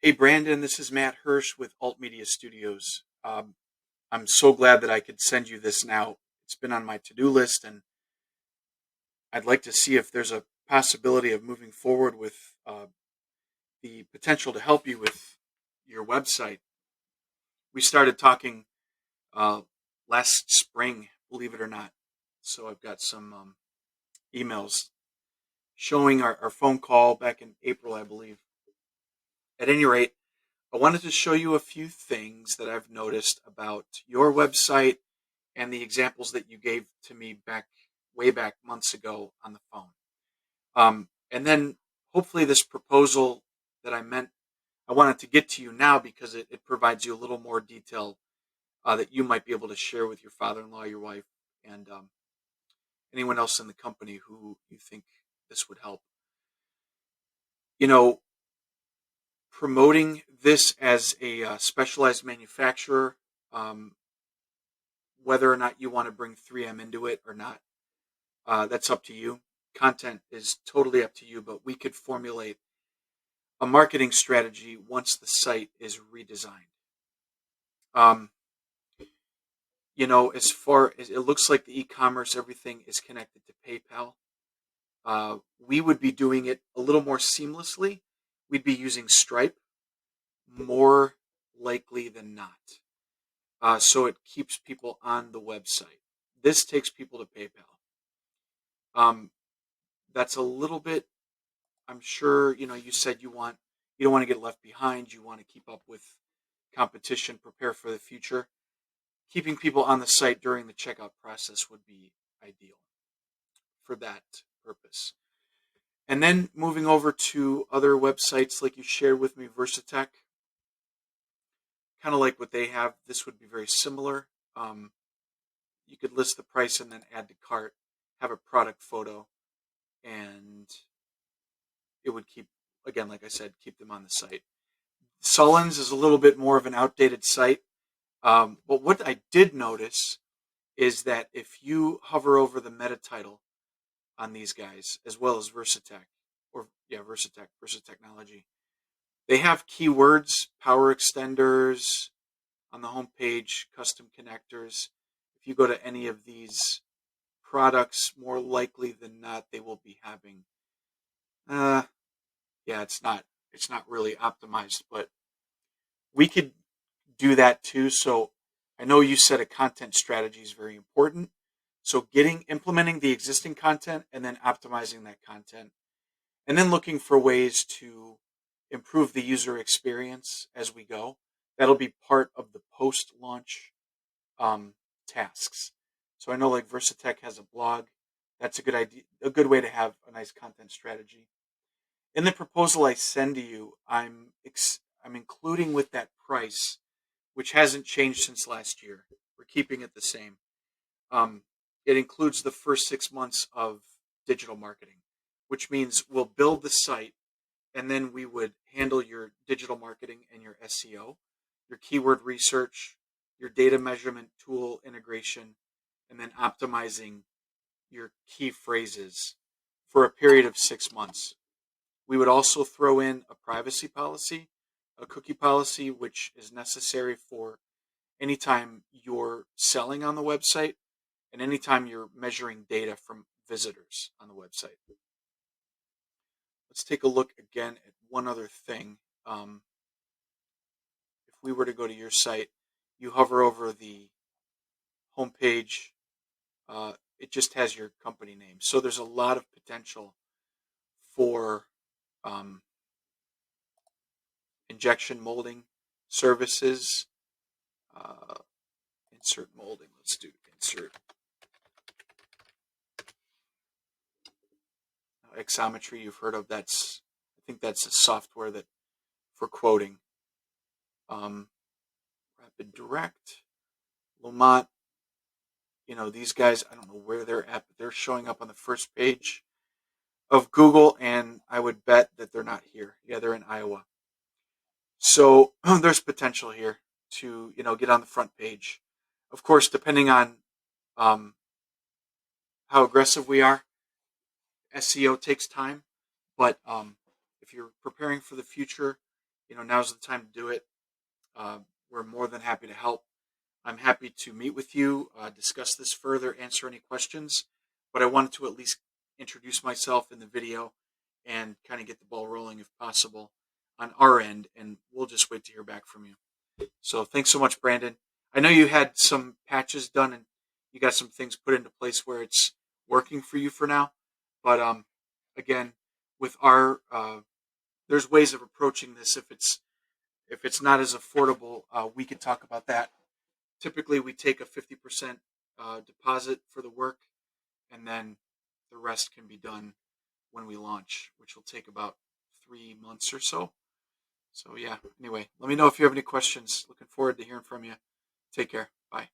Hey, Brandon, this is Matt Hirsch with Alt Media Studios. I'm so glad that I could send you this now. It's been on my to do list, and I'd like to see if there's a possibility of moving forward with the potential to help you with your website. We started talking uh, last spring, believe it or not. So I've got some emails showing our phone call back in April, I believe. At any rate, I wanted to show you a few things that I've noticed about your website and the examples that you gave to me way back months ago on the phone. And then hopefully this proposal that I wanted to get to you now because it provides you a little more detail that you might be able to share with your father-in-law, your wife, and anyone else in the company who you think this would help. You know, promoting this as a specialized manufacturer, um, whether or not you want to bring 3M into it or not, that's up to you. Content is totally up to you, but we could formulate a marketing strategy once the site is redesigned. Um, as far as it looks like the e-commerce, everything is connected to PayPal. We would be doing it a little more seamlessly. We'd be using Stripe more likely than not. So it keeps people on the website. This takes people to PayPal. Um, that's a little bit. I'm sure you said you don't want to get left behind. You want to keep up with competition, prepare for the future. Keeping people on the site during the checkout process would be ideal for that purpose. And then moving over to other websites like you shared with me, Versatech, kind of like what they have. This would be very similar. Um, you could list the price and then add to cart, have a product photo, and it would keep, again, like I said, keep them on the site. Sullens is a little bit more of an outdated site. But what I did notice is that if you hover over the meta title on these guys, as well as Versatech, Versatechnology, they have keywords, power extenders on the homepage, custom connectors. If you go to any of these products, more likely than not, they will be having. Uh, yeah, it's not really optimized, but we could do that too. So I know you said a content strategy is very important. So implementing the existing content and then optimizing that content and then looking for ways to improve the user experience as we go. That'll be part of the post launch um, tasks. So I know like Versatech has a blog. That's a good idea, a good way to have a nice content strategy. In the proposal I send to you, I'm including with that price, which hasn't changed since last year. We're keeping it the same. Um, it includes the first 6 months of digital marketing, which means we'll build the site and then we would handle your digital marketing and your SEO, your keyword research, your data measurement tool integration, and then optimizing your key phrases for a period of 6 months. We would also throw in a privacy policy, a cookie policy, which is necessary for anytime you're selling on the website and anytime you're measuring data from visitors on the website. Let's take a look again at one other thing. If we were to go to your site, you hover over the homepage, it just has your company name. So there's a lot of potential for um, injection molding services. Uh, insert molding. Let's do insert Xometry. You've heard of I think that's a software that for quoting. Rapid Direct, Lomont. These guys. I don't know where they're at, but they're showing up on the first page of Google, and I would bet that they're not here. Yeah, they're in Iowa. So there's potential here to get on the front page. Of course, depending on um, how aggressive we are, SEO takes time. But if you're preparing for the future, now's the time to do it. We're more than happy to help. I'm happy to meet with you, discuss this further, answer any questions. But I wanted to at least introduce myself in the video and kind of get the ball rolling if possible on our end. And we'll just wait to hear back from you. So thanks so much, Brandon. I know you had some patches done and you got some things put into place where it's working for you for now. But again, with our there's ways of approaching this. If it's not as affordable, we could talk about that. Typically, we take a 50% deposit for the work, and then the rest can be done when we launch, which will take about 3 months or so. So yeah. Anyway, let me know if you have any questions. Looking forward to hearing from you. Take care. Bye.